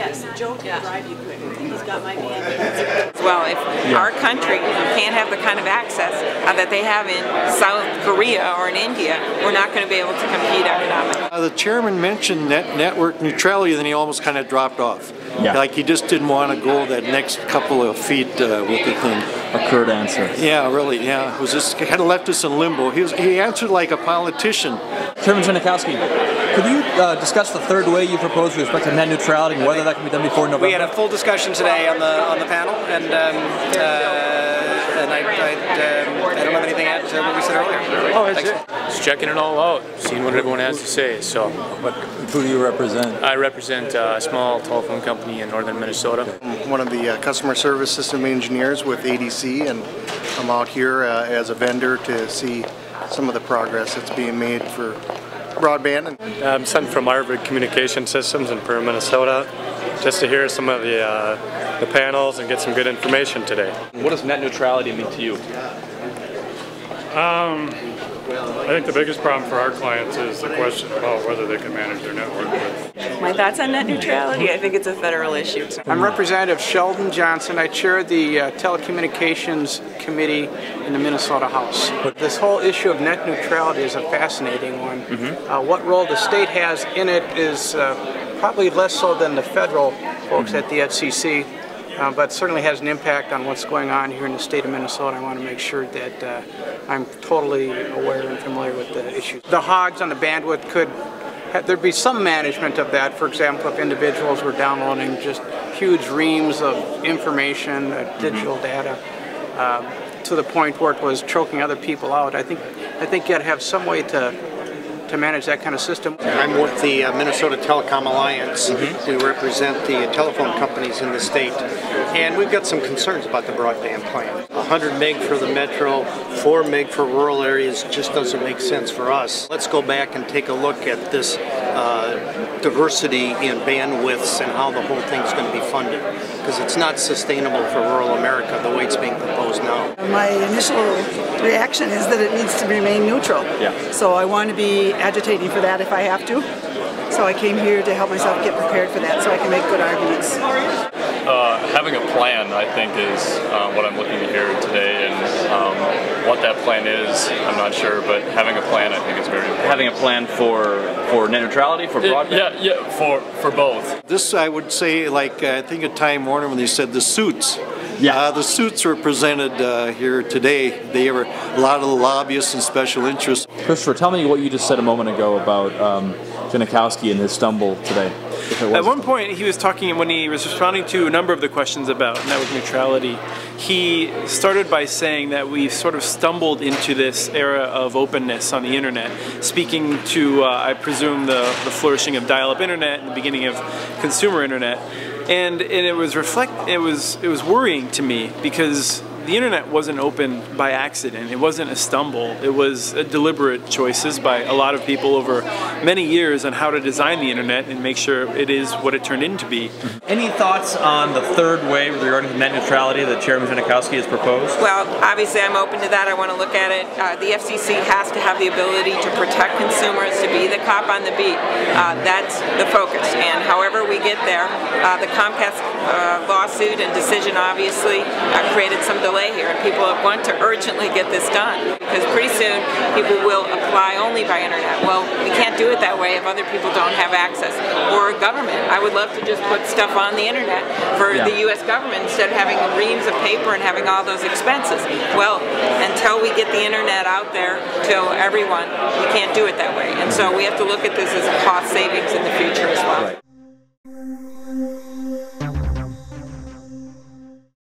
Yes, Joe can drive you quick. He's got my van. Well, if our country can't have the kind of access that they have in South Korea or in India, we're not going to be able to compete economically. The chairman mentioned network neutrality, then he almost kind of dropped off. Yeah. Like he just didn't want to go that next couple of feet with the thing. A curt answer. Yeah, really, yeah. It was just kind of left us in limbo. He answered like a politician. Chairman Genachowski, could you discuss the third way you proposed with respect to net neutrality and whether that can be done before November? We had a full discussion today on the panel, and I don't have anything to add to what we said earlier. Oh, that's it. Just checking it all out, seeing what everyone has to say. So, who do you represent? I represent a small telephone company in northern Minnesota. I'm one of the customer service system engineers with ADC, and I'm out here as a vendor to see some of the progress that's being made for broadband. I'm sent from Harvard Communication Systems in Peru, Minnesota, just to hear some of the panels and get some good information today. What does net neutrality mean to you? I think the biggest problem for our clients is the question about whether they can manage their network with. My thoughts on net neutrality, I think it's a federal issue. I'm Representative Sheldon Johnson. I chair the Telecommunications Committee in the Minnesota House. This whole issue of net neutrality is a fascinating one. What role the state has in it is probably less so than the federal folks at the FCC. But certainly has an impact on what's going on here in the state of Minnesota. I want to make sure that I'm totally aware and familiar with the issues. The hogs on the bandwidth there'd be some management of that. For example, if individuals were downloading just huge reams of information, digital data, to the point where it was choking other people out. I think you got to have some way to manage that kind of system. I'm with the Minnesota Telecom Alliance. We represent the telephone companies in the state, and we've got some concerns about the broadband plan. 100 meg for the metro, 4 meg for rural areas just doesn't make sense for us. Let's go back and take a look at this diversity in bandwidths and how the whole thing's going to be funded, because it's not sustainable for rural America the way it's being proposed now. My initial reaction is that it needs to remain neutral. So I want to be agitating for that if I have to. So I came here to help myself get prepared for that so I can make good arguments. Having a plan, I think, is what I'm looking to hear today, and what that plan is, I'm not sure, but having a plan, I think, is very important. Having a plan for net neutrality, for broadband? Yeah, for both. This, I would say, like I think at Time Warner when they said the suits. The suits were presented here today. They were a lot of the lobbyists and special interests. Christopher, tell me what you just said a moment ago about Genakowski and his stumble today. At one point, he was talking, when he was responding to a number of the questions about network neutrality, he started by saying that we've sort of stumbled into this era of openness on the internet, speaking to, I presume, the flourishing of dial-up internet and the beginning of consumer internet. And it was worrying to me, because the internet wasn't open by accident. It wasn't a stumble. It was deliberate choices by a lot of people over many years on how to design the internet and make sure it is what it turned into be. Any thoughts on the third way regarding net neutrality that Chairman Genachowski has proposed? Well, obviously I'm open to that. I want to look at it. The FCC has to have the ability to protect consumers, to be the cop on the beat. That's the focus. And however we get there, the Comcast lawsuit and decision obviously created some delay here, and people want to urgently get this done, because pretty soon people will apply only by internet. Well, we can't do it that way if other people don't have access. Or government. I would love to just put stuff on the internet for the U.S. government instead of having reams of paper and having all those expenses. Well, until we get the internet out there to everyone, we can't do it that way. And so we have to look at this as a cost savings in the